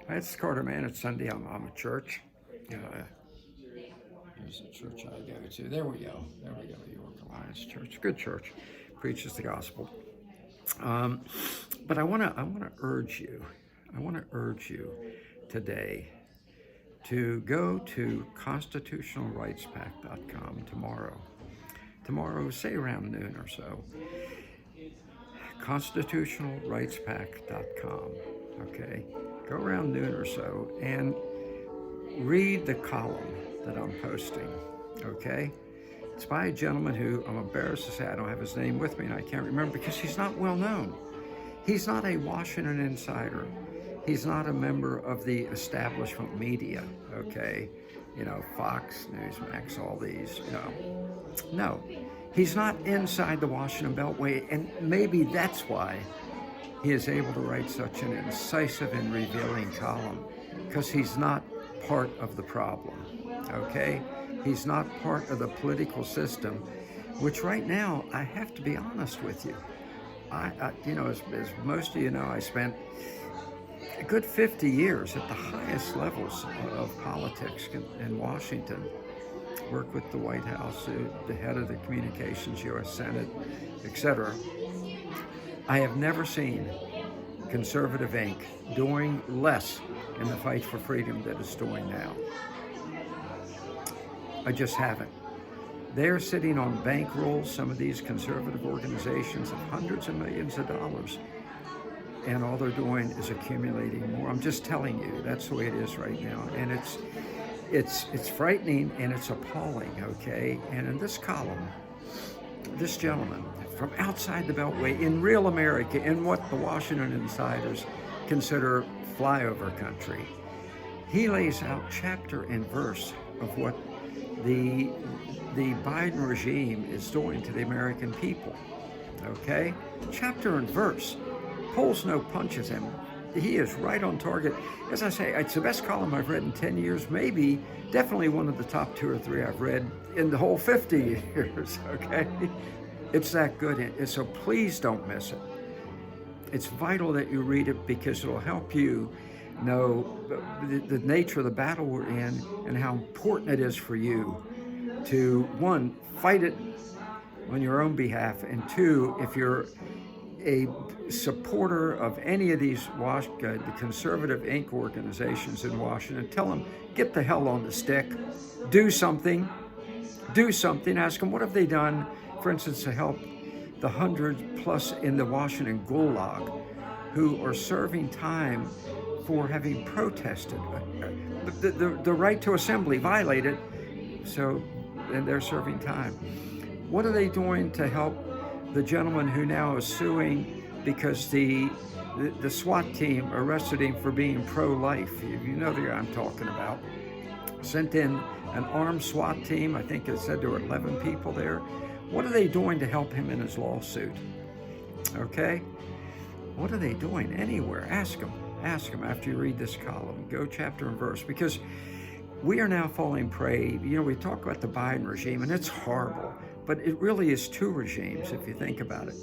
It's Carter, man. It's Sunday. I'm at church. Uh, Here's the church I go to. There we go. There we go. York Alliance Church. Good church. Preaches the gospel. Um, but I wanna urge you. I want to urge you today to go to constitutionalrightspact.com tomorrow. Tomorrow, say around noon or so. Constitutionalrightspact.com. Okay, go around noon or so and read the column that I'm posting. Okay, it's by a gentleman who I'm embarrassed to say I don't have his name with me and I can't remember because he's not well known. He's not a Washington insider. He's not a member of the establishment media. Okay, Fox, Newsmax, all these. No, he's not inside the Washington Beltway, and maybe that's why he is able to write such an incisive and revealing column, because he's not part of the problem, okay? He's not part of the political system, which right now, I have to be honest with you. As most of you know, I spent a good 50 years at the highest levels of politics in Washington. Worked with the White House, the head of the communications, U.S. Senate, etc. I have never seen Conservative Inc. doing less in the fight for freedom that it's doing now. I just haven't. They're sitting on bankrolls, some of these conservative organizations, of hundreds of millions of dollars. And all they're doing is accumulating more. I'm just telling you, that's the way it is right now. And it's frightening and it's appalling, okay? And in this column, this gentleman from outside the Beltway, in real America, in what the Washington insiders consider flyover country, he lays out chapter and verse of what the Biden regime is doing to the American people, okay? Chapter and verse, pulls no punches, and he is right on target. As I say, it's the best column I've read in 10 years, maybe, definitely one of the top 2 or 3 I've read in the whole 50 years, okay? It's that good, so please don't miss it. It's vital that you read it because it'll help you know the nature of the battle we're in and how important it is for you to, one, fight it on your own behalf, and 2, if you're a supporter of any of these the Conservative Inc. organizations in Washington, tell them, get the hell on the stick, do something, ask them, what have they done, for instance, to help the 100 plus in the Washington Gulag who are serving time for having protested the right to assembly violated, and they're serving time. What are they doing to help the gentleman who now is suing because the SWAT team arrested him for being pro-life? You know the guy I'm talking about. Sent in an armed SWAT team. I think it said there were 11 people there. What are they doing to help him in his lawsuit? Okay? What are they doing anywhere? Ask them after you read this column. Go chapter and verse, because we are now falling prey. We talk about the Biden regime, and it's horrible. But it really is 2 regimes, if you think about it.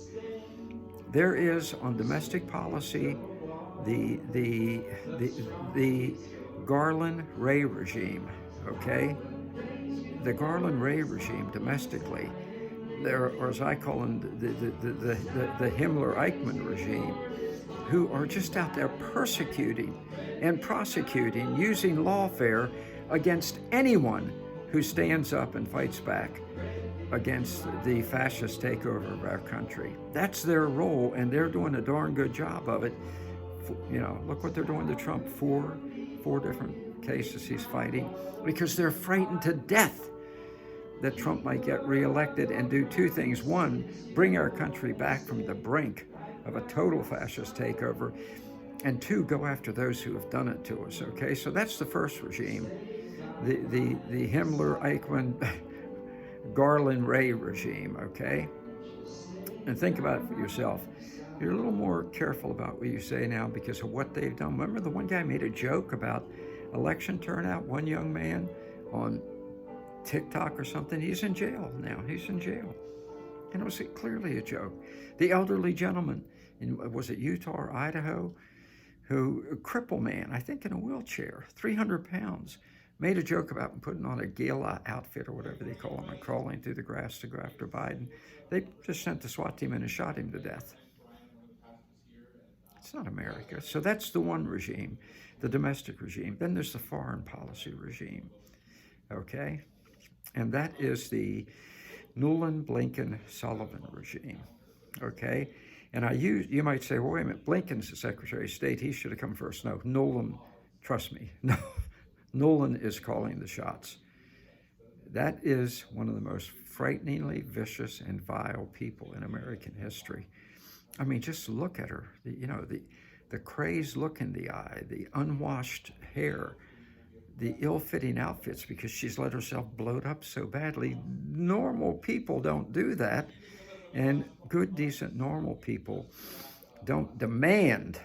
There is, on domestic policy, the Garland-Ray regime, okay? The Garland-Ray regime domestically, or as I call them, the Himmler-Eichmann regime, who are just out there persecuting and prosecuting, using lawfare against anyone who stands up and fights back against the fascist takeover of our country. That's their role, and they're doing a darn good job of it. Look what they're doing to Trump. Four different cases he's fighting, because they're frightened to death that Trump might get reelected and do 2 things. 1, bring our country back from the brink of a total fascist takeover, and 2, go after those who have done it to us, okay? So that's the first regime, the Himmler-Eichmann Garland-Ray regime, okay? And think about it for yourself. You're a little more careful about what you say now because of what they've done. Remember the one guy made a joke about election turnout, one young man on TikTok or something? He's in jail now. He's in jail. And it was clearly a joke. The elderly gentleman in, was it Utah or Idaho, a cripple man, I think in a wheelchair, 300 pounds, made a joke about putting on a gala outfit or whatever they call them and crawling through the grass to go after Biden. They just sent the SWAT team in and shot him to death. It's not America. So that's the one regime, the domestic regime. Then there's the foreign policy regime, okay? And that is the Nuland, Blinken, Sullivan regime, okay? And you might say, well, wait a minute, Blinken's the Secretary of State. He should have come first. No, Nuland, trust me, no, Nuland is calling the shots. That is one of the most frighteningly vicious and vile people in American history. I mean, just look at her, the crazed look in the eye, the unwashed hair, the ill-fitting outfits because she's let herself bloat up so badly. Normal people don't do that. And good, decent, normal people don't demand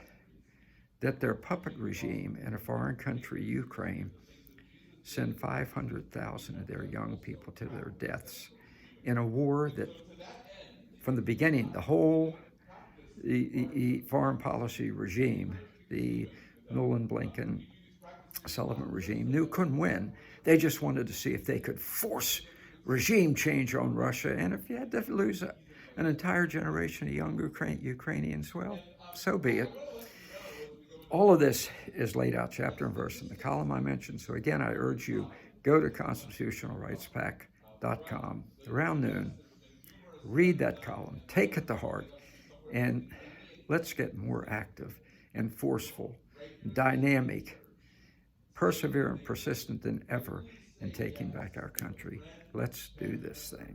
that their puppet regime in a foreign country, Ukraine, send 500,000 of their young people to their deaths in a war that, from the beginning, the whole the foreign policy regime, the Nuland, Blinken, Sullivan regime, knew couldn't win. They just wanted to see if they could force regime change on Russia. And if you had to lose an entire generation of young Ukrainians, well, so be it. All of this is laid out chapter and verse in the column I mentioned. So again, I urge you, go to constitutionalrightspack.com around noon, read that column, take it to heart, and let's get more active and forceful, dynamic, perseverant, persistent than ever in taking back our country. Let's do this thing.